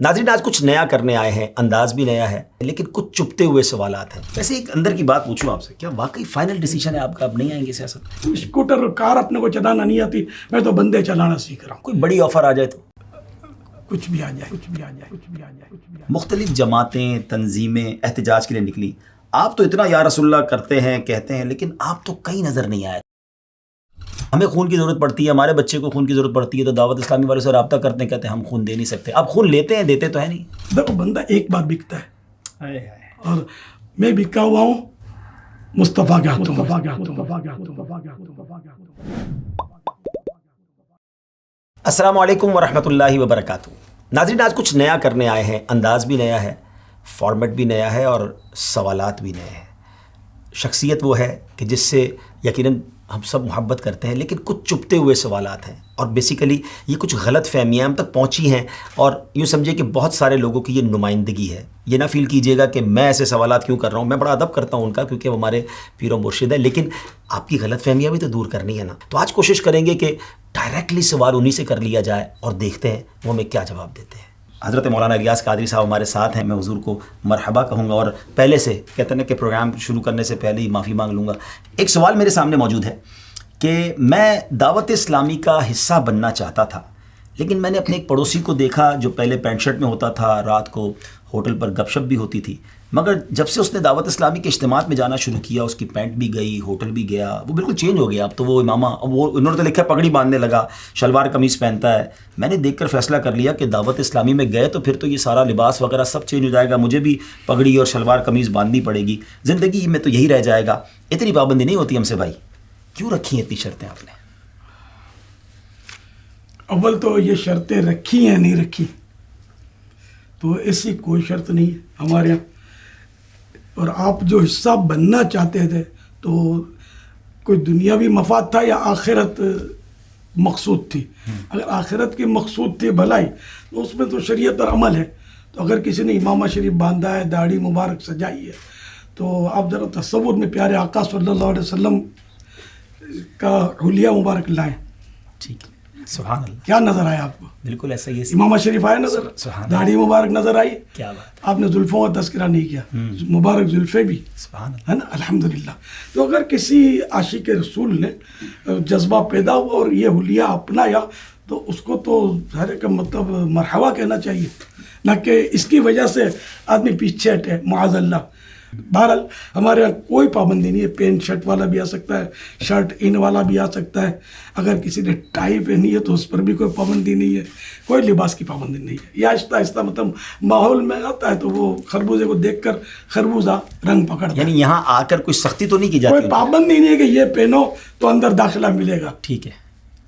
ناظرین آج کچھ نیا کرنے آئے ہیں، انداز بھی نیا ہے لیکن کچھ چپتے ہوئے سوالات ہیں۔ ویسے ایک اندر کی بات پوچھوں آپ سے، کیا واقعی فائنل ڈیسیجن ہے آپ کا اب نہیں آئیں گے سیاست؟ اسکوٹر اور کار اپنے کو چلانا نہیں آتی، میں تو بندے چلانا سیکھ رہا ہوں۔ کوئی بڑی آفر آ جائے تو کچھ بھی آ جائے، کچھ بھی آ جائے، کچھ بھی آ جائے، کچھ بھی آ جائے۔ مختلف جماعتیں، تنظیمیں احتجاج کے لیے نکلی، آپ تو اتنا یا رسول اللہ کرتے ہیں، کہتے ہیں، لیکن آپ تو کہیں نظر نہیں آئے۔ ہمیں خون کی ضرورت پڑتی ہے، ہمارے بچے کو خون کی ضرورت پڑتی ہے، تو دعوت اسلامی والوں سے رابطہ کرتے ہیں، کہتے ہیں ہم خون دے نہیں سکتے۔ آپ خون لیتے ہیں، دیتے تو ہے نہیں۔ دیکھو بندہ ایک بار بکتا ہے اور میں بکا ہوا ہوں مصطفیٰ کے ہاتھوں میں۔ السلام علیکم ورحمۃ اللہ وبرکاتہ۔ ناظرین آج کچھ نیا کرنے آئے ہیں، انداز بھی نیا ہے، فارمیٹ بھی نیا ہے اور سوالات بھی نئے ہیں۔ شخصیت وہ ہے کہ جس سے یقیناً ہم سب محبت کرتے ہیں، لیکن کچھ چپتے ہوئے سوالات ہیں اور بیسیکلی یہ کچھ غلط فہمیاں ہم تک پہنچی ہیں، اور یوں سمجھے کہ بہت سارے لوگوں کی یہ نمائندگی ہے۔ یہ نہ فیل کیجیے گا کہ میں ایسے سوالات کیوں کر رہا ہوں، میں بڑا ادب کرتا ہوں ان کا، کیونکہ وہ ہمارے پیر و مرشد ہے، لیکن آپ کی غلط فہمیاں بھی تو دور کرنی ہے نا۔ تو آج کوشش کریں گے کہ ڈائریکٹلی سوال انہی سے کر لیا جائے اور دیکھتے ہیں وہ ہمیں کیا جواب دیتے ہیں۔ حضرت مولانا الیاس قادری صاحب ہمارے ساتھ ہیں، میں حضور کو مرحبا کہوں گا، اور پہلے سے کہتے ہیں کہ پروگرام شروع کرنے سے پہلے ہی معافی مانگ لوں گا۔ ایک سوال میرے سامنے موجود ہے کہ میں دعوت اسلامی کا حصہ بننا چاہتا تھا، لیکن میں نے اپنے ایک پڑوسی کو دیکھا جو پہلے پینٹ شرٹ میں ہوتا تھا، رات کو ہوٹل پر گپ شپ بھی ہوتی تھی، مگر جب سے اس نے دعوت اسلامی کے اجتماعات میں جانا شروع کیا، اس کی پینٹ بھی گئی، ہوٹل بھی گیا، وہ بالکل چینج ہو گیا۔ اب تو وہ امامہ، اب وہ انہوں نے تو لکھا پگڑی باندھنے لگا، شلوار قمیض پہنتا ہے۔ میں نے دیکھ کر فیصلہ کر لیا کہ دعوت اسلامی میں گئے تو پھر تو یہ سارا لباس وغیرہ سب چینج ہو جائے گا، مجھے بھی پگڑی اور شلوار قمیض باندھنی پڑے گی، زندگی میں تو یہی رہ جائے گا۔ اتنی پابندی نہیں ہوتی ہم سے بھائی، کیوں رکھی ہیں اتنی شرطیں آپ نے؟ اول تو یہ شرطیں رکھی ہیں نہیں رکھی تو ایسی کوئی شرط نہیں ہے ہمارے یہاں، اور آپ جو حصہ بننا چاہتے تھے تو کوئی دنیاوی مفاد تھا یا آخرت مقصود تھی؟ اگر آخرت کی مقصود تھی بھلائی تو اس میں تو شریعت اور عمل ہے۔ تو اگر کسی نے امامہ شریف باندھا ہے، داڑھی مبارک سجائی ہے، تو آپ ذرا تصور میں پیارے آقا صلی اللہ علیہ وسلم کا حلیہ مبارک لائیں، ٹھیک ہے، سبحان اللہ، کیا نظر آیا آپ کو؟ بالکل ایسا ہی ہے۔ امامہ شریف آیا نظر، سبحان اللہ، داڑھی مبارک نظر آئی، کیا بات، آپ نے زلفوں کا تذکرہ نہیں کیا، مبارک زلفیں بھی، سبحان اللہ۔ ہے نا، الحمدللہ۔ تو اگر کسی عاشق رسول نے جذبہ پیدا ہوا اور یہ حلیہ اپنایا تو اس کو تو ظاہر کا مطلب مرحبا کہنا چاہیے، نہ کہ اس کی وجہ سے آدمی پیچھے ہٹے، معاذ اللہ۔ بہرحال ہمارے یہاں کوئی پابندی نہیں ہے، پینٹ شرٹ والا بھی آ سکتا ہے، شرٹ ان والا بھی آ سکتا ہے، اگر کسی نے ٹائی پہنی ہے تو اس پر بھی کوئی پابندی نہیں ہے، کوئی لباس کی پابندی نہیں ہے۔ یہ آہستہ آہستہ مطلب ماحول میں آتا ہے تو وہ خربوزے کو دیکھ کر خربوزہ رنگ پکڑتا ہے، یعنی یہاں آ کر کوئی سختی تو نہیں کی جاتی؟ کوئی پابندی نہیں ہے کہ یہ پہنو تو اندر داخلہ ملے گا۔ ٹھیک ہے،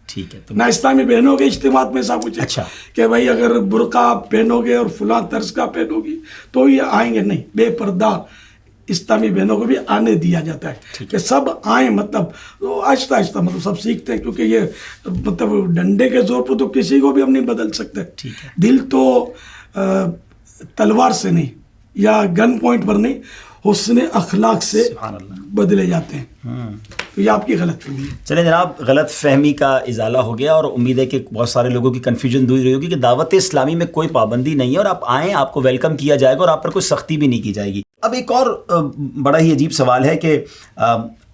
ٹھیک ہے، تو نہ اسلامی بہنوں کے اجتماعات میں ایسا کچھ ہے اچھا کہ بھائی اگر برقع پہنو گے اور فلاں طرز کا پہنو گی تو یہ آئیں گے، نہیں، بے پردہ اسلامی بہنوں کو بھی آنے دیا جاتا ہے کہ سب آئیں، مطلب تو آہستہ آہستہ مطلب سب سیکھتے ہیں، کیونکہ یہ مطلب ڈنڈے کے زور پر تو کسی کو بھی ہم نہیں بدل سکتے، ٹھیک ہے، دل تو تلوار سے نہیں یا گن پوائنٹ پر نہیں، حسن اخلاق سے سبحان اللہ، بدلے جاتے ہیں۔ تو یہ آپ کی غلط فہمی ہے۔ چلیں جناب، غلط فہمی کا ازالہ ہو گیا اور امید ہے کہ بہت سارے لوگوں کی کنفیوژن دور ہوئی ہوگی کہ دعوت اسلامی میں کوئی پابندی نہیں ہے اور آپ آئیں، آپ کو ویلکم کیا جائے گا اور آپ پر کوئی سختی بھی نہیں کی جائے گی۔ اب ایک اور بڑا ہی عجیب سوال ہے کہ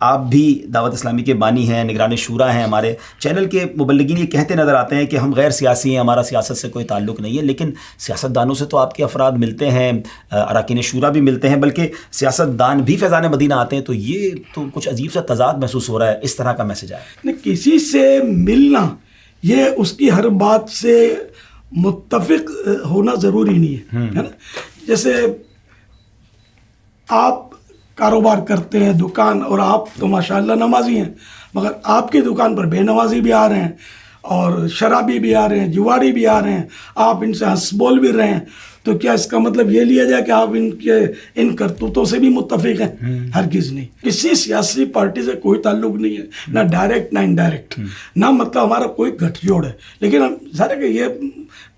آپ بھی دعوت اسلامی کے بانی ہیں، نگران شورا ہیں، ہمارے چینل کے مبلغین یہ کہتے نظر آتے ہیں کہ ہم غیر سیاسی ہیں، ہمارا سیاست سے کوئی تعلق نہیں ہے، لیکن سیاست دانوں سے تو آپ کے افراد ملتے ہیں، اراکین شورا بھی ملتے ہیں، بلکہ سیاست دان بھی فیضان مدینہ آتے ہیں، تو یہ تو کچھ عجیب سا تضاد محسوس ہو رہا ہے، اس طرح کا میسج آیا۔ نہیں، کسی سے ملنا یہ اس کی ہر بات سے متفق ہونا ضروری نہیں ہے نا۔ جیسے آپ کاروبار کرتے ہیں، دکان، اور آپ تو ماشاءاللہ نمازی ہیں، مگر آپ کی دکان پر بے نمازی بھی آ رہے ہیں اور شرابی بھی آ رہے ہیں، جواری بھی آ رہے ہیں، آپ ان سے ہنس بول بھی رہے ہیں، تو کیا اس کا مطلب یہ لیا جائے کہ آپ ان کرتوتوں سے بھی متفق ہیں؟ ہرگز نہیں۔ کسی سیاسی پارٹی سے کوئی تعلق نہیں ہے، نہ ڈائریکٹ نہ انڈائریکٹ، نہ مطلب ہمارا کوئی گٹھ جوڑ ہے، لیکن ہم ظاہر ہے کہ یہ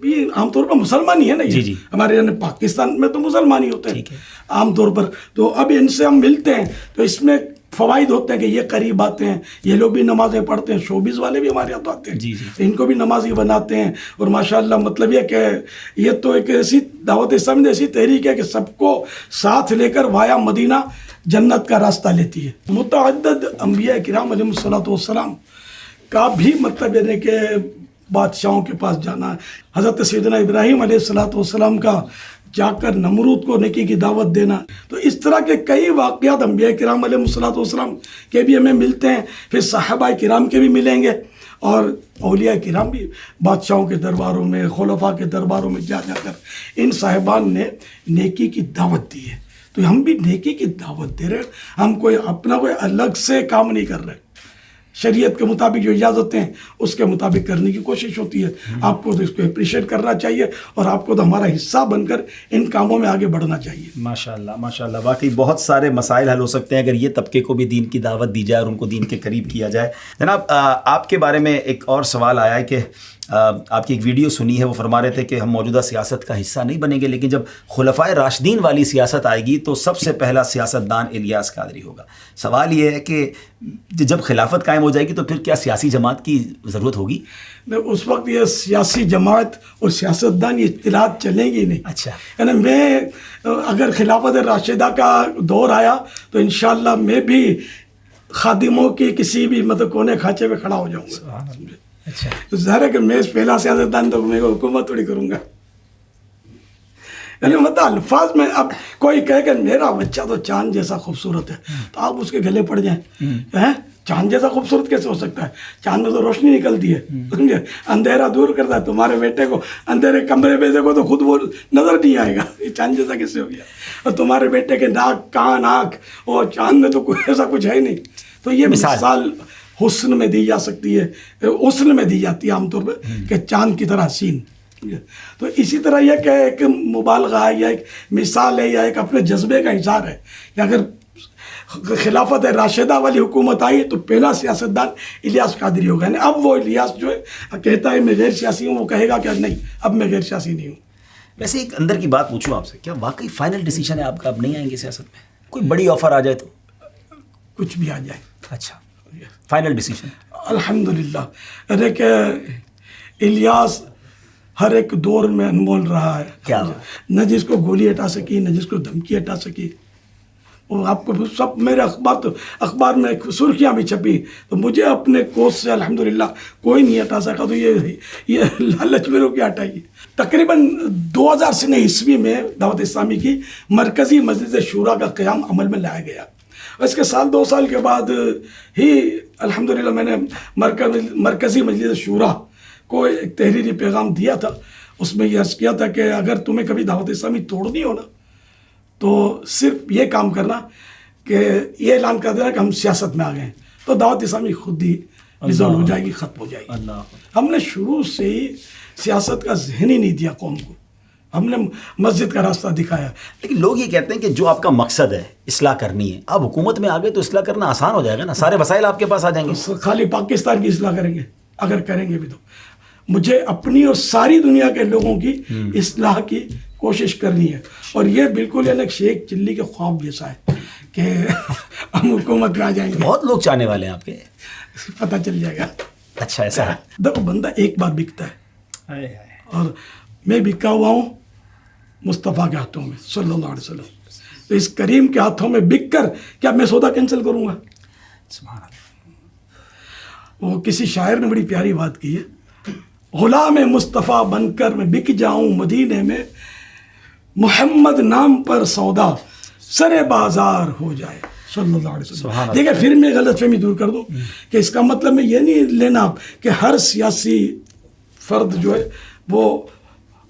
بھی عام طور پر مسلمان ہی ہے نا، یہ ہمارے یعنی پاکستان میں تو مسلمان ہی ہوتے ہیں عام طور پر، تو اب ان سے ہم ملتے ہیں تو اس میں فوائد ہوتے ہیں کہ یہ قریب آتے ہیں, یہ لوگ بھی نمازیں پڑھتے ہیں, شوبز والے بھی ہمارے یہاں تو آتے ہیں, جی ان کو بھی نمازی بناتے ہیں. اور ماشاءاللہ مطلب یہ کہ یہ تو ایک ایسی دعوت اسلامی ایسی تحریک ہے کہ سب کو ساتھ لے کر وایا مدینہ جنت کا راستہ لیتی ہے. متعدد انبیاء کرام علیہ الصلوۃ والسلام کا بھی مطلب یہ کہ بادشاہوں کے پاس جانا, حضرت سیدنا ابراہیم علیہ الصلوۃ والسلام کا جا کر نمرود کو نیکی کی دعوت دینا. تو اس طرح کے کئی واقعات انبیاء کرام علیہ الصلوۃ والسلام کے بھی ہمیں ملتے ہیں, پھر صحابہ کرام کے بھی ملیں گے, اور اولیاء کرام بھی بادشاہوں کے درباروں میں, خلفاء کے درباروں میں جا کر ان صاحبان نے نیکی کی دعوت دی ہے. تو ہم بھی نیکی کی دعوت دے رہے ہیں, ہم کوئی اپنا کوئی الگ سے کام نہیں کر رہے. شریعت کے مطابق جو اجازتیں ہیں اس کے مطابق کرنے کی کوشش ہوتی ہے. آپ کو تو اس کو اپریشیٹ کرنا چاہیے, اور آپ کو تو ہمارا حصہ بن کر ان کاموں میں آگے بڑھنا چاہیے. ماشاءاللہ ماشاءاللہ, واقعی بہت سارے مسائل حل ہو سکتے ہیں اگر یہ طبقے کو بھی دین کی دعوت دی جائے اور ان کو دین کے قریب کیا جائے. جناب, آپ کے بارے میں ایک اور سوال آیا ہے کہ آپ کی ایک ویڈیو سنی ہے, وہ فرما رہے تھے کہ ہم موجودہ سیاست کا حصہ نہیں بنیں گے, لیکن جب خلفائے راشدین والی سیاست آئے گی تو سب سے پہلا سیاستدان الیاس قادری ہوگا. سوال یہ ہے کہ جب خلافت قائم ہو جائے گی تو پھر کیا سیاسی جماعت کی ضرورت ہوگی؟ اس وقت یہ سیاسی جماعت اور سیاستدان یہ اطلاعات چلیں گی نہیں. اچھا, یعنی میں اگر خلافت راشدہ کا دور آیا تو انشاءاللہ میں بھی خادموں کی کسی بھی مطلب کونے کھانچے میں کھڑا ہو جاؤں گا. اچھا, تو ظاہر ہے کہ میں پہلا سیاستدان تو میں حکومت تھوڑی کروں گا. یعنی مطلب الفاظ میں اب کوئی کہے کہ میرا بچہ تو چاند جیسا خوبصورت ہے تو آپ اس کے گلے پڑ جائیں. چاند جیسا خوبصورت کیسے ہو سکتا ہے؟ چاند میں تو روشنی نکلتی ہے, سمجھے, اندھیرا دور کرتا ہے. تمہارے بیٹے کو اندھیرے کمرے میں دیکھو تو خود وہ نظر نہیں آئے گا, یہ چاند جیسا کیسے ہو گیا؟ اور تمہارے بیٹے کے ناک, کان, آنکھ, اور چاند میں تو کوئی ایسا کچھ ہے ہی نہیں. تو یہ مثال حسن میں دی جا سکتی ہے, حسن میں دی جاتی ہے عام طور پہ کہ چاند کی طرح حسین. تو اسی طرح یہ کہ ایک مبالغہ ہے یا ایک مثال ہے یا ایک اپنے جذبے کا اظہار ہے کہ اگر خلافت راشدہ والی حکومت آئی تو پہلا سیاستدان الیاس قادری ہوگا. یعنی اب وہ الیاس جو ہے کہتا ہے میں غیر سیاسی ہوں, وہ کہے گا کہ نہیں اب میں غیر سیاسی نہیں ہوں. ویسے ایک اندر کی بات پوچھوں آپ سے, کیا واقعی فائنل ڈیسیجن ہے آپ کا اب نہیں آئیں گے سیاست میں؟ کوئی بڑی آفر آ جائے تو؟ کچھ بھی آ جائے. اچھا, فائنل ڈیسیجن الحمدللہ. ارے کہ الیاس ہر ایک دور میں انمول رہا ہے. کیا نہ جس کو گولی ہٹا سکی, نہ جس کو دھمکی ہٹا سکی. اور آپ کو سب میرے اخبار میں سرخیاں بھی چھپی, تو مجھے اپنے کوس سے الحمدللہ کوئی نہیں ہٹا سکا. تو یہ لالچ میرے کیا ہٹائی. تقریباً 2003 میں دعوت اسلامی کی مرکزی مجلس شورا کا قیام عمل میں لایا گیا. اس کے سال 2 سال کے بعد ہی الحمدللہ میں نے مرکزی مجلس شورا کو ایک تحریری پیغام دیا تھا. اس میں یہ عرض کیا تھا کہ اگر تمہیں کبھی دعوت اسلامی توڑنی ہو نا تو صرف یہ کام کرنا کہ یہ اعلان کر دینا کہ ہم سیاست میں آ گئے ہیں, تو دعوت اسلامی خود ہی ریزالو ہو جائے گی, ختم ہو جائے گی. ہم نے شروع سے ہی سیاست کا ذہن ہی نہیں دیا قوم کو, ہم نے مسجد کا راستہ دکھایا. لیکن لوگ یہ کہتے ہیں کہ جو آپ کا مقصد ہے اصلاح کرنی ہے, آپ حکومت میں آ گئے تو اصلاح کرنا آسان ہو جائے گا نا, سارے وسائل آپ کے پاس آ جائیں گے. خالی پاکستان کی اصلاح کریں گے اگر کریں گے بھی, تو مجھے اپنی اور ساری دنیا کے لوگوں کی اصلاح کی کوشش کرنی ہے. اور یہ بالکل یعنی شیخ چلی کے خواب جیسا ہے کہ ہم حکومت میں آ جائیں گے. بہت لوگ چاہنے والے ہیں آپ کے, پتہ چل جائے گا. اچھا, ایسا ہے. دیکھو بندہ ایک بار بکتا ہے, اور میں بکا ہوا ہوں مصطفیٰ کے ہاتھوں میں صلی اللہ علیہ وسلم. تو اس کریم کے ہاتھوں میں بک کر کیا میں سودا کینسل کروں گا؟ سبحان اللہ. وہ کسی شاعر نے بڑی پیاری بات کی ہے, غلام مصطفیٰ بن کر میں بک جاؤں مدینے میں, محمد نام پر سودا سر بازار ہو جائے صلی اللہ علیہ وسلم. دیکھیں پھر میں غلط فہمی دور کر دوں کہ اس کا مطلب میں یہ نہیں لینا کہ ہر سیاسی فرد جو ہے وہ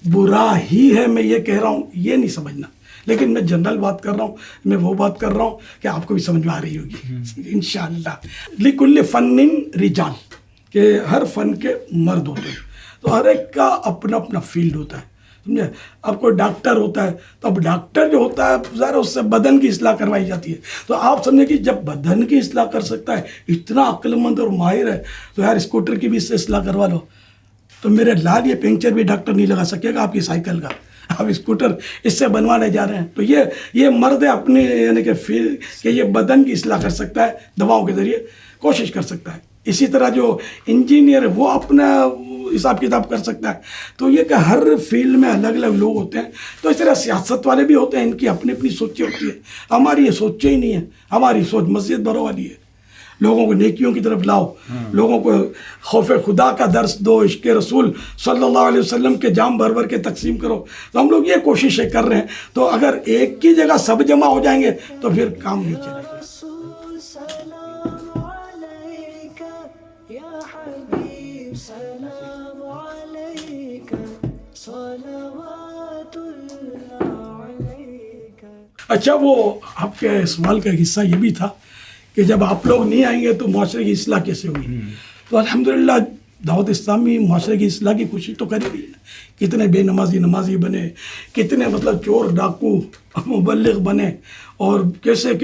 برا ہی ہے, میں یہ کہہ رہا ہوں یہ نہیں سمجھنا. لیکن میں جنرل بات کر رہا ہوں, میں وہ بات کر رہا ہوں کہ آپ کو بھی سمجھ میں آ رہی ہوگی انشاءاللہ. لکل فن رجال, کہ ہر فن کے مرد ہوتے ہیں, تو ہر ایک کا اپنا اپنا فیلڈ ہوتا ہے, سمجھے. اب کوئی ڈاکٹر ہوتا ہے تو اب ڈاکٹر جو ہوتا ہے ذرا اس سے بدن کی اصلاح کروائی جاتی ہے. تو آپ سمجھیں کہ جب بدن کی اصلاح کر سکتا ہے, اتنا عقل مند اور ماہر ہے, تو یار اسکوٹر کی بھی اس سے اصلاح کروا لو. تو میرے لال یہ پنکچر بھی ڈاکٹر نہیں لگا سکے گا آپ کی سائیکل کا, اب اسکوٹر اس سے بنوانے جا رہے ہیں. تو یہ مرد اپنے یعنی کہ یہ بدن کی اصلاح کر سکتا ہے دواؤں کے ذریعے کوشش کر سکتا ہے. اسی طرح جو انجینئر ہے وہ اپنا حساب کتاب کر سکتا ہے. تو یہ کہ ہر فیلڈ میں الگ الگ لوگ ہوتے ہیں. تو اس طرح سیاست والے بھی ہوتے ہیں, ان کی اپنی اپنی سوچیں ہوتی ہیں. ہماری یہ سوچیں ہی نہیں ہے. ہماری سوچ مسجد بھرو والی ہے. لوگوں کو نیکیوں کی طرف لاؤ, لوگوں کو خوف خدا کا درس دو, عشق رسول صلی اللہ علیہ وسلم کے جام بھر بھر کے تقسیم کرو. تو ہم لوگ یہ کوششیں کر رہے ہیں. تو اگر ایک کی جگہ سب جمع ہو جائیں گے تو پھر کام نہیں چلے گا. اچھا, وہ آپ کے سوال کا ایک حصہ یہ بھی تھا کہ جب آپ لوگ نہیں آئیں گے تو معاشرے کی اصلاح کیسے ہوئی. تو الحمدللہ دعوت اسلامی معاشرے کی اصلاح کی کوشش تو کر رہی ہے. کتنے بے نمازی بنے, کتنے مطلب چور ڈاکو مبلغ بنے, اور کیسے